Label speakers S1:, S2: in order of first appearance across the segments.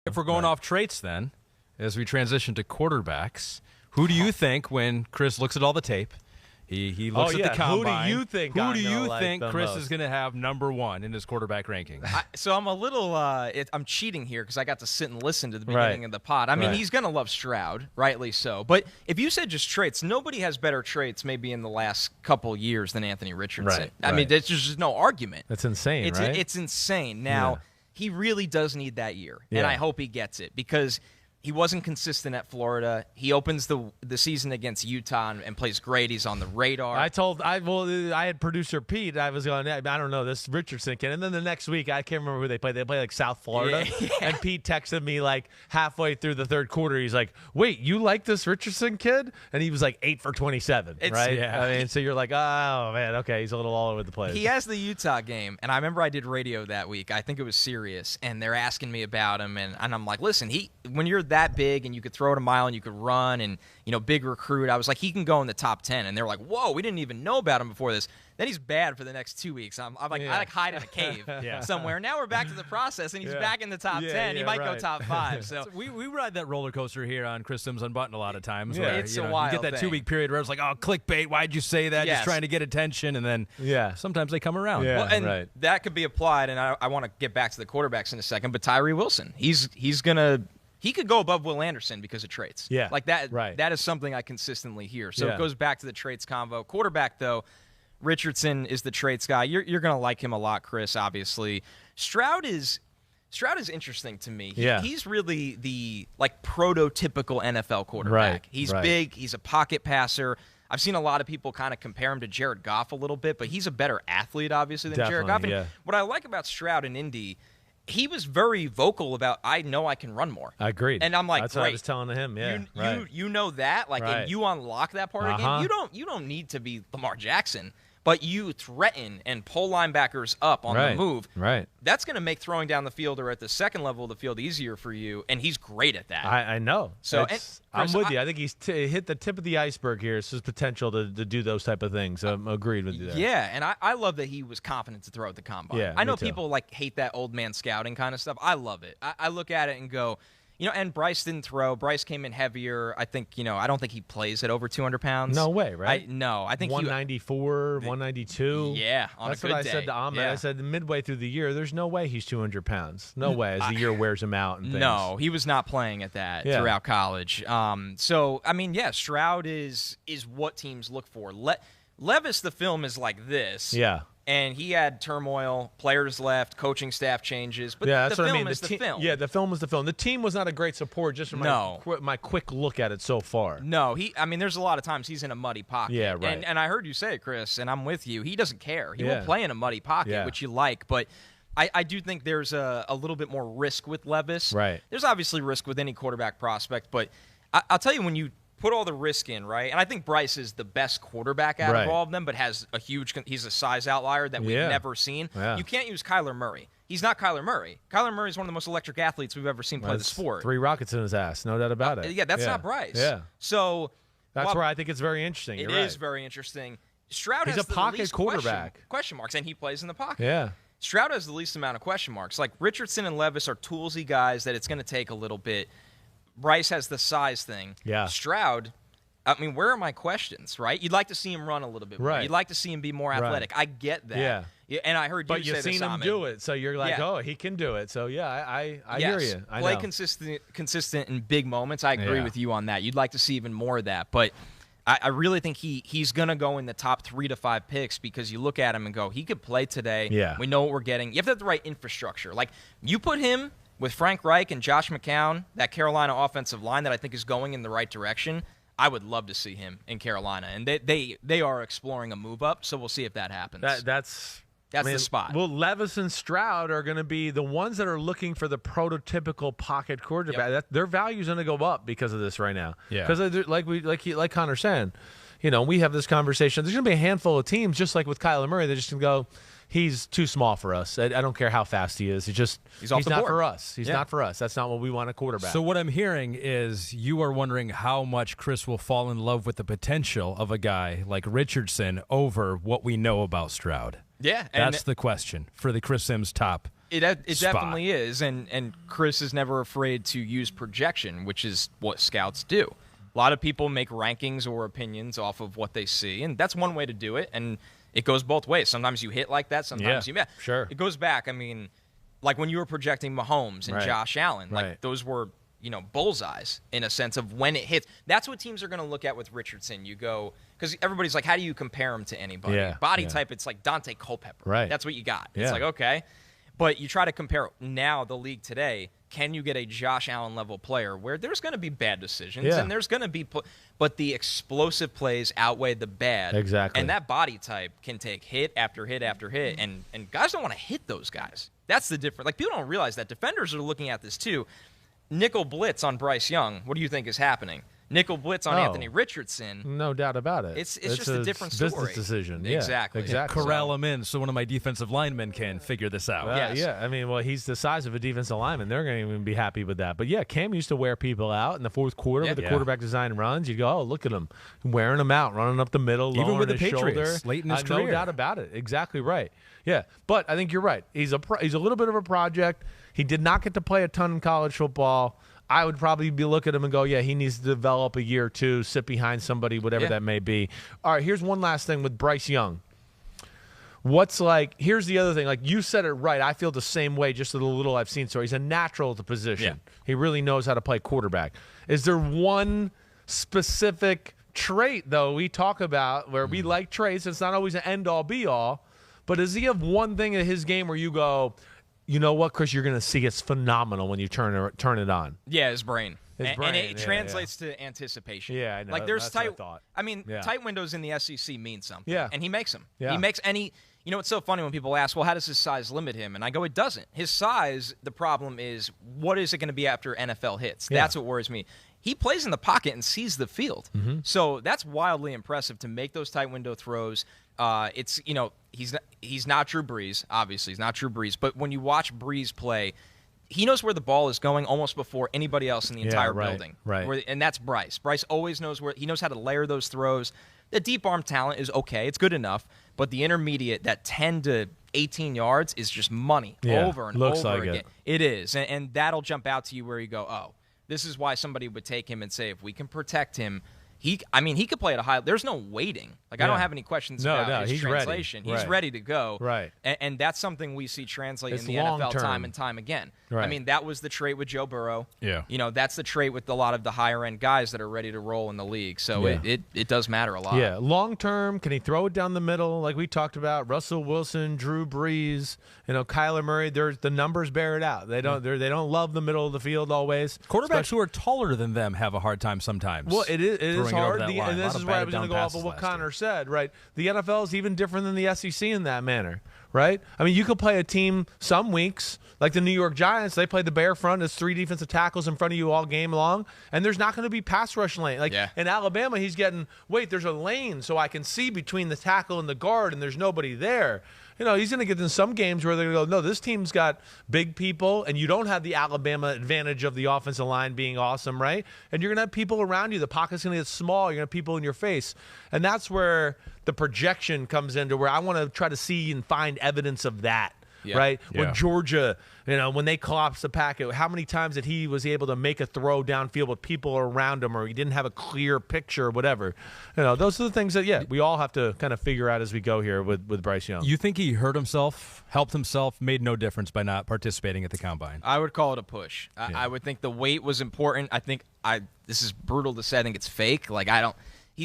S1: If we're going off traits then, as we transition to quarterbacks, who do you think when Chris looks at all the tape, he looks at the combine.
S2: Who do you think?
S1: Who do you think Chris is going to have number one in his quarterback ranking?
S3: So I'm a little I'm cheating here because I got to sit and listen to the beginning of the pod. I mean, he's going to love Stroud, rightly so. But if you said just traits, nobody has better traits maybe in the last couple years than Anthony Richardson. I mean, there's just no argument.
S2: That's insane, right?
S3: It's insane. Now, he really does need that year, and I hope he gets it because he wasn't consistent at Florida. He opens the season against Utah and plays great. He's on the radar.
S2: I had producer Pete. I was going, I don't know, this Richardson kid. And then the next week, I can't remember who they played. They played like South Florida. And Pete texted me like halfway through the third quarter. He's like, wait, you like this Richardson kid? And he was like 8 for 27, right? Yeah. I mean, so you're like, oh, man, okay, he's a little all over the place.
S3: He has the Utah game. And I remember I did radio that week. I think it was Sirius. And they're asking me about him. And I'm like, listen, when you're that big and you could throw it a mile and you could run and, big recruit, I was like, he can go in the top 10. And they're like, whoa, we didn't even know about him before this. Then he's bad for the next 2 weeks. I hide in a cave somewhere. Now we're back to the process, and he's back in the top 10. He might go top 5. So
S1: we ride that roller coaster here on Chris Simms Unbuttoned a lot of times.
S2: Yeah.
S1: Where,
S3: it's a wild
S1: you get that
S3: thing.
S1: 2 week period where it's like, oh, clickbait, why'd you say that? Just trying to get attention, and then sometimes they come around.
S2: Yeah,
S3: well, and that could be applied, and I want to get back to the quarterbacks in a second, but Tyree Wilson, he could go above Will Anderson because of traits.
S2: Yeah.
S3: Like that. Right. That is something I consistently hear. So it goes back to the traits convo. Quarterback, though, Richardson is the traits guy. You're going to like him a lot, Chris, obviously. Stroud is interesting to me. He's really the prototypical NFL quarterback.
S2: Right.
S3: He's big. He's a pocket passer. I've seen a lot of people kind of compare him to Jared Goff a little bit, but he's a better athlete, obviously, than Jared Goff. And what I like about Stroud in Indy, he was very vocal about, I know I can run more.
S2: I agreed.
S3: And I'm like,
S2: that's
S3: great.
S2: what I was telling him. Yeah,
S3: you know that, and you unlock that part of the game. You don't need to be Lamar Jackson, but you threaten and pull linebackers up on the move.
S2: Right.
S3: That's going to make throwing down the field or at the second level of the field easier for you, and he's great at that.
S2: I know.
S3: So
S2: Chris, I'm with you. I think he's hit the tip of the iceberg here. It's his potential to do those type of things. I'm agreed with you there.
S3: Yeah, and I love that he was confident to throw at the combine.
S2: Yeah,
S3: I know people hate that old man scouting kind of stuff. I love it. I look at it and go, and Bryce didn't throw. Bryce came in heavier. I think, I don't think he plays at over 200 pounds.
S2: No way, right?
S3: I think
S2: 194, 192.
S3: Yeah, on
S2: That's
S3: a good
S2: what I
S3: day.
S2: said to Ahmed.
S3: Yeah.
S2: I said midway through the year, there's no way he's 200 pounds. No way as the year wears him out and things.
S3: No, he was not playing at that throughout college. So, I mean, Stroud is what teams look for. Levis, the film is like this.
S2: Yeah.
S3: And he had turmoil, players left, coaching staff changes. But
S2: that's
S3: the
S2: what
S3: film
S2: I mean.
S3: is the film.
S2: Yeah, the film was the film. The team was not a great support, just from my quick look at it so far.
S3: No, there's a lot of times he's in a muddy pocket.
S2: Yeah, right.
S3: And I heard you say it, Chris, and I'm with you. He doesn't care. He won't play in a muddy pocket, which you like. But I do think there's a little bit more risk with Levis.
S2: Right.
S3: There's obviously risk with any quarterback prospect, but I'll tell you, when you put all the risk in, right? And I think Bryce is the best quarterback out of all of them, but he's a size outlier that we've never seen. Yeah. You can't use Kyler Murray. He's not Kyler Murray. Kyler Murray is one of the most electric athletes we've ever seen play the sport.
S2: 3 rockets in his ass, no doubt about it.
S3: Yeah, that's not Bryce.
S2: Yeah.
S3: So
S2: that's where I think it's very interesting.
S3: It is very interesting. Stroud
S2: has
S3: a
S2: the pocket
S3: least
S2: quarterback.
S3: Question marks, and he plays in the pocket.
S2: Yeah.
S3: Stroud has the least amount of question marks. Like Richardson and Levis are toolsy guys that it's going to take a little bit. Bryce has the size thing.
S2: Yeah.
S3: Stroud, where are my questions, right? You'd like to see him run a little bit more.
S2: Right.
S3: You'd like to see him be more athletic. I get that. Yeah. And I heard you say this,
S2: But you've seen him
S3: Ahmed.
S2: do it, so you're like, oh, he can do it. So, I hear you. I
S3: Play
S2: know.
S3: consistent in big moments. I agree with you on that. You'd like to see even more of that. But I really think he's going to go in the top 3 to 5 picks because you look at him and go, he could play today.
S2: Yeah.
S3: We know what we're getting. You have to have the right infrastructure. Like, you put him with Frank Reich and Josh McCown, that Carolina offensive line that I think is going in the right direction, I would love to see him in Carolina. And they are exploring a move up, so we'll see if that happens.
S2: That's
S3: the spot.
S2: Well, Levis and Stroud are going to be the ones that are looking for the prototypical pocket quarterback.
S3: Yep.
S2: Their value's going to go up because of this right now.
S1: Yeah.
S2: Because like Connor said, we have this conversation. There's going to be a handful of teams, just like with Kyler Murray, they're just going to go, he's too small for us. I don't care how fast he is. He's
S3: off the
S2: not
S3: board.
S2: for us. He's not for us. That's not what we want a quarterback.
S1: So what I'm hearing is you are wondering how much Chris will fall in love with the potential of a guy like Richardson over what we know about Stroud.
S3: Yeah.
S1: That's the question for the Chris Simms top
S3: It definitely is, and Chris is never afraid to use projection, which is what scouts do. A lot of people make rankings or opinions off of what they see, and that's one way to do it, and it goes both ways. Sometimes you hit like that, sometimes you miss.
S2: Sure.
S3: It goes back. I mean, like when you were projecting Mahomes and Josh Allen, like those were, bullseyes in a sense of when it hits. That's what teams are going to look at with Richardson. You go, because everybody's like, how do you compare him to anybody?
S2: Yeah,
S3: Body type, it's like Dante Culpepper.
S2: Right.
S3: That's what you got. It's like, okay. But you try to compare now the league today. Can you get a Josh Allen level player where there's going to be bad decisions and there's going to be, but the explosive plays outweigh the bad.
S2: Exactly.
S3: And that body type can take hit after hit after hit, and guys don't want to hit those guys. That's the difference. Like, people don't realize that. Defenders are looking at this too. Nickel blitz on Bryce Young. What do you think is happening? Nickel blitz on Anthony Richardson.
S2: No doubt about it.
S3: It's just a different story.
S2: Business decision.
S3: Exactly.
S1: Corral him in so one of my defensive linemen can figure this out.
S2: Yeah, I mean, well, he's the size of a defensive lineman. They're going to even be happy with that. But, yeah, Cam used to wear people out in the fourth quarter with the quarterback design runs. You'd go, oh, look at him, wearing them out, running up the middle,
S1: even with the
S2: his
S1: Patriots,
S2: shoulder.
S1: Late in his career.
S2: No doubt about it. Exactly right. Yeah, but I think you're right. He's a little bit of a project. He did not get to play a ton in college football. I would probably be looking at him and go, yeah, he needs to develop a year or two, sit behind somebody, whatever that may be. All right, here's one last thing with Bryce Young. Here's the other thing. Like, you said it right. I feel the same way, just the little I've seen. So he's a natural at the position. Yeah. He really knows how to play quarterback. Is there one specific trait, though, we talk about where we like traits? It's not always an end-all, be-all. But does he have one thing in his game where you go, you know what, Chris, you're going to see it's phenomenal when you turn it on?
S3: Yeah, his brain. And it translates to anticipation.
S2: Yeah, I know.
S3: Like, there's
S2: That's
S3: tight.
S2: what I thought.
S3: I mean, tight windows in the SEC mean something.
S2: Yeah.
S3: And he makes them.
S2: Yeah.
S3: He makes any. You know, it's so funny when people ask, well, how does his size limit him? And I go, it doesn't. His size, the problem is, what is it going to be after NFL hits? Yeah. That's what worries me. He plays in the pocket and sees the field. Mm-hmm. So that's wildly impressive to make those tight window throws. It's, he's not Drew Brees, obviously. He's not Drew Brees. But when you watch Brees play, he knows where the ball is going almost before anybody else in the entire building.
S2: Right.
S3: And that's Bryce. Bryce always knows he knows how to layer those throws. The deep arm talent is okay. It's good enough. But the intermediate, that 10 to 18 yards, is just money over and over again. It is. And that'll jump out to you where you go, oh, this is why somebody would take him and say, if we can protect him, he could play at a high. There's no waiting. Like, I don't have any questions about his translation.
S2: Ready.
S3: He's ready to go.
S2: Right.
S3: And that's something we see translate in the NFL time and time again.
S2: Right.
S3: I mean, that was the trait with Joe Burrow.
S1: Yeah.
S3: That's the trait with a lot of the higher end guys that are ready to roll in the league. So it does matter a lot.
S2: Yeah. Long term, can he throw it down the middle like we talked about? Russell Wilson, Drew Brees, Kyler Murray. The numbers bear it out. They don't love the middle of the field always.
S1: Quarterbacks who are taller than them have a hard time sometimes.
S2: Well, it is hard. And this is where I was going to go off of what Connor said, right? The NFL is even different than the SEC in that manner, right? I mean, you could play a team some weeks, like the New York Giants. They play the bare front. There's 3 defensive tackles in front of you all game long, and there's not going to be pass rush lane. Like in Alabama, he's getting, there's a lane so I can see between the tackle and the guard, and there's nobody there. He's going to get in some games where they're going to go, no, this team's got big people, and you don't have the Alabama advantage of the offensive line being awesome, right? And you're going to have people around you. The pocket's going to get small. You're going to have people in your face. And that's where the projection comes into where I want to try to see and find evidence of that. Yeah. Right? Yeah. When Georgia, when they collapsed the packet, how many times that he was able to make a throw downfield with people around him, or he didn't have a clear picture or whatever. Those are the things that, we all have to kind of figure out as we go here with Bryce Young.
S1: You think he hurt himself, helped himself, made no difference by not participating at the Combine?
S3: I would call it a push. I would think the weight was important. I think this is brutal to say. I think it's fake. Like, I don't.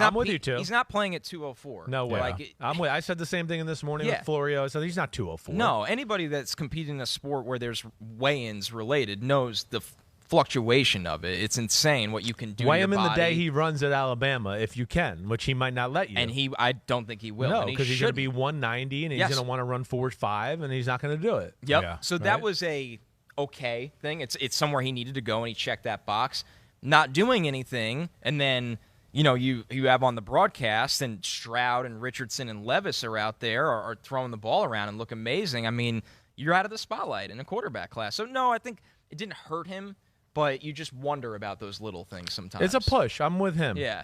S3: I'm with you, too. He's not playing at 204.
S2: No way. I said the same thing this morning with Florio. I said he's not 204.
S3: No, anybody that's competing in a sport where there's weigh-ins related knows the fluctuation of it. It's insane what you can do.
S2: Weigh him in the day he runs at Alabama, if you can, which he might not let you.
S3: And I don't think he will.
S2: No, because he's going to be 190, and he's going to want to run 4.5, and he's not going to do it.
S3: Yep. Yeah. So that was a okay thing. It's somewhere he needed to go, and he checked that box. Not doing anything, and then you have on the broadcast, and Stroud and Richardson and Levis are out there are throwing the ball around and look amazing. I mean, you're out of the spotlight in a quarterback class. So, no, I think it didn't hurt him, but you just wonder about those little things sometimes.
S2: It's a push. I'm with him.
S3: Yeah.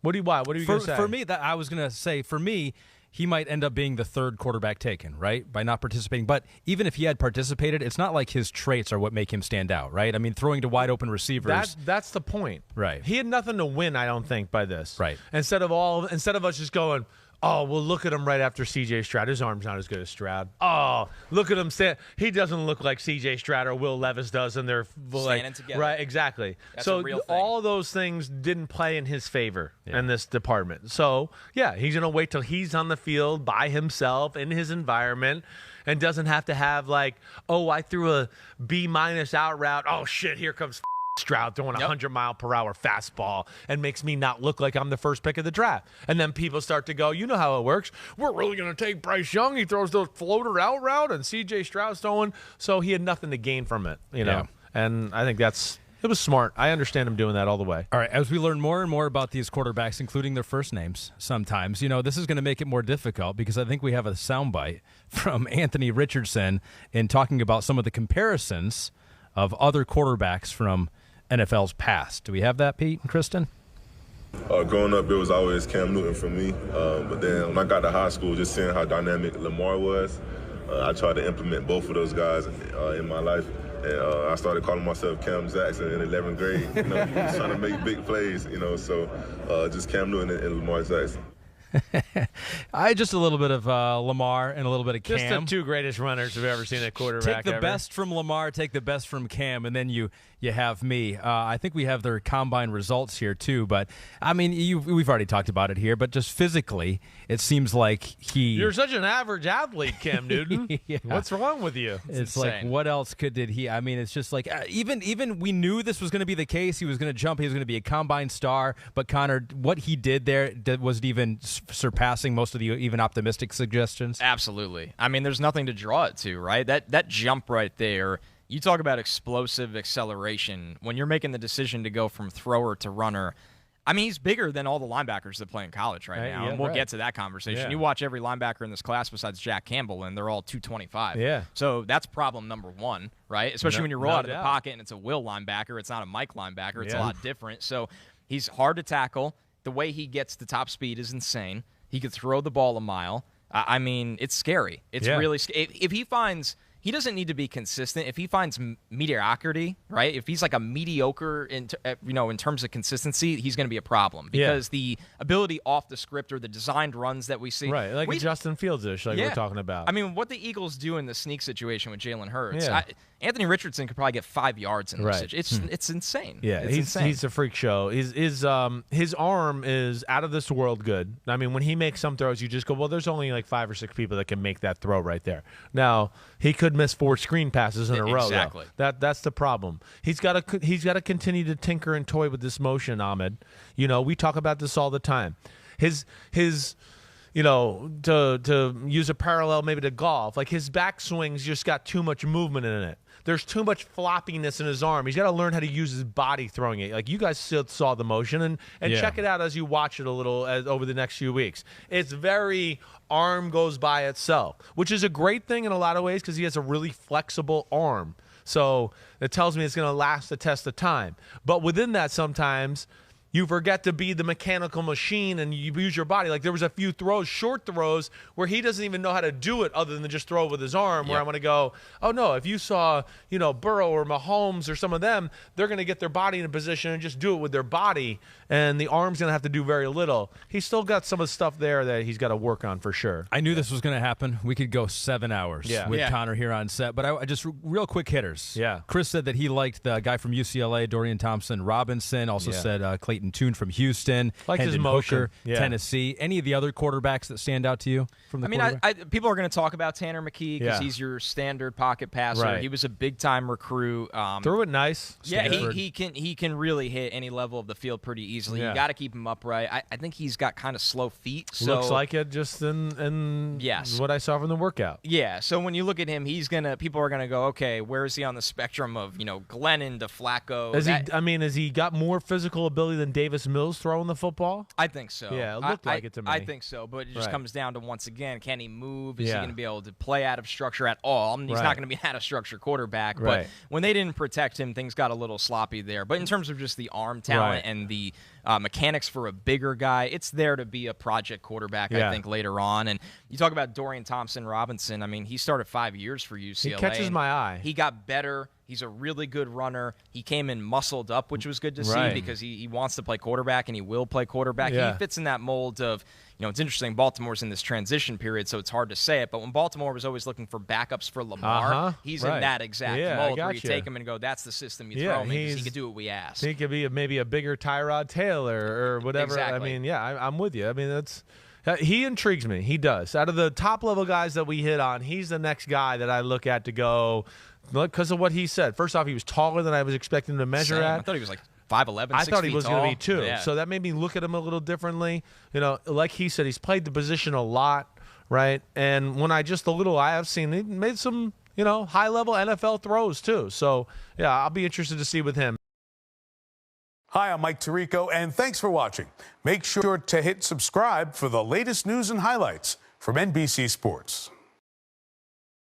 S2: What are you going to say?
S1: For me, I was going to say, for me, he might end up being the third quarterback taken, right, by not participating. But even if he had participated, it's not like his traits are what make him stand out, right? I mean, throwing to wide open receivers.
S2: That's the point.
S1: Right.
S2: He had nothing to win, I don't think, by this.
S1: Right.
S2: Instead of us just going, oh, well, look at him right after C.J. Stroud. His arm's not as good as Stroud. Oh, look at him. He doesn't look like C.J. Stroud or Will Levis does, and they're
S3: standing together.
S2: Right, exactly.
S3: That's
S2: so
S3: a real thing.
S2: all those things didn't play in his favor in this department. So, yeah, he's going to wait till he's on the field by himself in his environment and doesn't have to have like, oh, I threw a B- out route. Oh, shit, here comes Stroud throwing 100-mile-per-hour fastball and makes me not look like I'm the first pick of the draft. And then people start to go, you know how it works. We're really going to take Bryce Young. He throws those floater out route, and C.J. Stroud's throwing. So he had nothing to gain from it, you know.
S1: Yeah.
S2: And I think it was smart. I understand him doing that all the way.
S1: All right, as we learn more and more about these quarterbacks, including their first names sometimes, this is going to make it more difficult because I think we have a soundbite from Anthony Richardson in talking about some of the comparisons of other quarterbacks from NFL's past. Do we have that, Pete and Kristen?
S4: Growing up, it was always Cam Newton for me. But then when I got to high school, just seeing how dynamic Lamar was, I tried to implement both of those guys in my life. And I started calling myself Cam Jackson in 11th grade, just trying to make big plays, so just Cam Newton and Lamar Jackson.
S1: I just a little bit of Lamar and a little bit of Cam.
S2: Just the two greatest runners we've ever seen at quarterback.
S1: Take the best from Lamar, take the best from Cam, and then you have me. I think we have their combine results here too, but I mean, we've already talked about it here. But just physically, it seems like
S2: You're such an average athlete, Cam Newton.
S1: Yeah.
S2: What's wrong with you?
S1: It's like, what else did he? I mean, it's just like even we knew this was going to be the case. He was going to jump. He was going to be a combine star. But Connor, what he did there wasn't even surpassing most of the even optimistic suggestions.
S3: Absolutely. I mean, there's nothing to draw it to, right? That jump right there. You talk about explosive acceleration. When you're making the decision to go from thrower to runner, I mean, he's bigger than all the linebackers that play in college right now, and we'll get to that conversation. Yeah. You watch every linebacker in this class besides Jack Campbell, and they're all 225.
S2: Yeah.
S3: So that's problem number one, right? Especially when you roll out of the pocket and it's a will linebacker. It's not a Mike linebacker. It's a lot different. So he's hard to tackle. The way he gets to top speed is insane. He could throw the ball a mile. I mean, it's scary. It's really scary. If he finds – he doesn't need to be consistent. If he finds mediocrity, right? If he's like a mediocre in terms of consistency, he's going to be a problem because the ability off the script or the designed runs that we see,
S2: right? Like a Justin Fields-ish, like we're talking about.
S3: I mean, what the Eagles do in the sneak situation with Jalen Hurts, Anthony Richardson could probably get 5 yards in this situation. It's insane.
S2: Yeah,
S3: it's insane.
S2: He's a freak show. His arm is out of this world good. I mean, when he makes some throws, you just go, well, there's only like 5 or 6 people that can make that throw right there. Now he could miss 4 screen passes in a row.
S3: Exactly.
S2: That's the problem. He's got to continue to tinker and toy with this motion, Ahmed. We talk about this all the time. His to use a parallel maybe to golf, like his backswing's just got too much movement in it. There's too much floppiness in his arm. He's got to learn how to use his body throwing it. Like you guys still saw the motion, and check it out as you watch it a little over the next few weeks. It's very arm goes by itself, which is a great thing in a lot of ways because he has a really flexible arm. So it tells me it's going to last the test of time. But within that, sometimes you forget to be the mechanical machine and you use your body. Like there was a few short throws, where he doesn't even know how to do it other than just throw with his arm, where I'm going to go, oh, no, if you saw, Burrow or Mahomes or some of them, they're going to get their body in a position and just do it with their body, and the arm's going to have to do very little. He's still got some of the stuff there that he's got to work on for sure.
S1: I knew this was going to happen. We could go 7 hours with Connor here on set, but I just real quick hitters.
S2: Yeah.
S1: Chris said that he liked the guy from UCLA, Dorian Thompson-Robinson, also said Clayton Tune from Houston,
S2: like his
S1: motion. Hooker,
S2: yeah.
S1: Tennessee. Any of the other quarterbacks that stand out to you from the quarterback?
S3: People are going to talk about Tanner McKee because he's your standard pocket passer.
S2: Right.
S3: He was a big-time recruit.
S2: Threw it nice.
S3: Yeah, he can really hit any level of the field pretty easily. You got to keep him upright. I think he's got kind of slow feet. So
S2: looks like it just in what I saw from the workout.
S3: Yeah, so when you look at him, people are gonna go, okay, where is he on the spectrum of Glennon to Flacco?
S2: Has he got more physical ability than and Davis Mills throwing the football?
S3: I think so.
S2: Yeah, it looked like it to me.
S3: I think so, but it just comes down to, once again, can he move? Is he
S2: Yeah.
S3: going to be able to play out of structure at all? I mean, he's not going to be an out-of-structure quarterback, but when they didn't protect him, things got a little sloppy there. But in terms of just the arm talent and the mechanics for a bigger guy, it's there to be a project quarterback, I think, later on. And you talk about Dorian Thompson-Robinson. I mean, he started 5 years for UCLA.
S2: He catches my eye.
S3: He got better. He's a really good runner. He came in muscled up, which was good to see because he wants to play quarterback and he will play quarterback. He fits in that mold of, it's interesting, Baltimore's in this transition period, so it's hard to say it, but when Baltimore was always looking for backups for Lamar, he's in that exact mold where you take him and go, that's the system you throw him in because he could do what we ask.
S2: He could be maybe a bigger Tyrod Taylor or whatever.
S3: Exactly.
S2: I mean, I'm with you. I mean, he intrigues me. He does. Out of the top-level guys that we hit on, he's the next guy that I look at to go, because of what he said. First off, he was taller than I was expecting him to measure at.
S3: I thought he was like 5'11",
S2: I thought he was
S3: going
S2: to be too.
S3: Yeah.
S2: So that made me look at him a little differently. Like he said, he's played the position a lot, right? And when I have seen, he made some, high-level NFL throws too. So, yeah, I'll be interested to see with him.
S5: Hi, I'm Mike Tirico, and thanks for watching. Make sure to hit subscribe for the latest news and highlights from NBC Sports.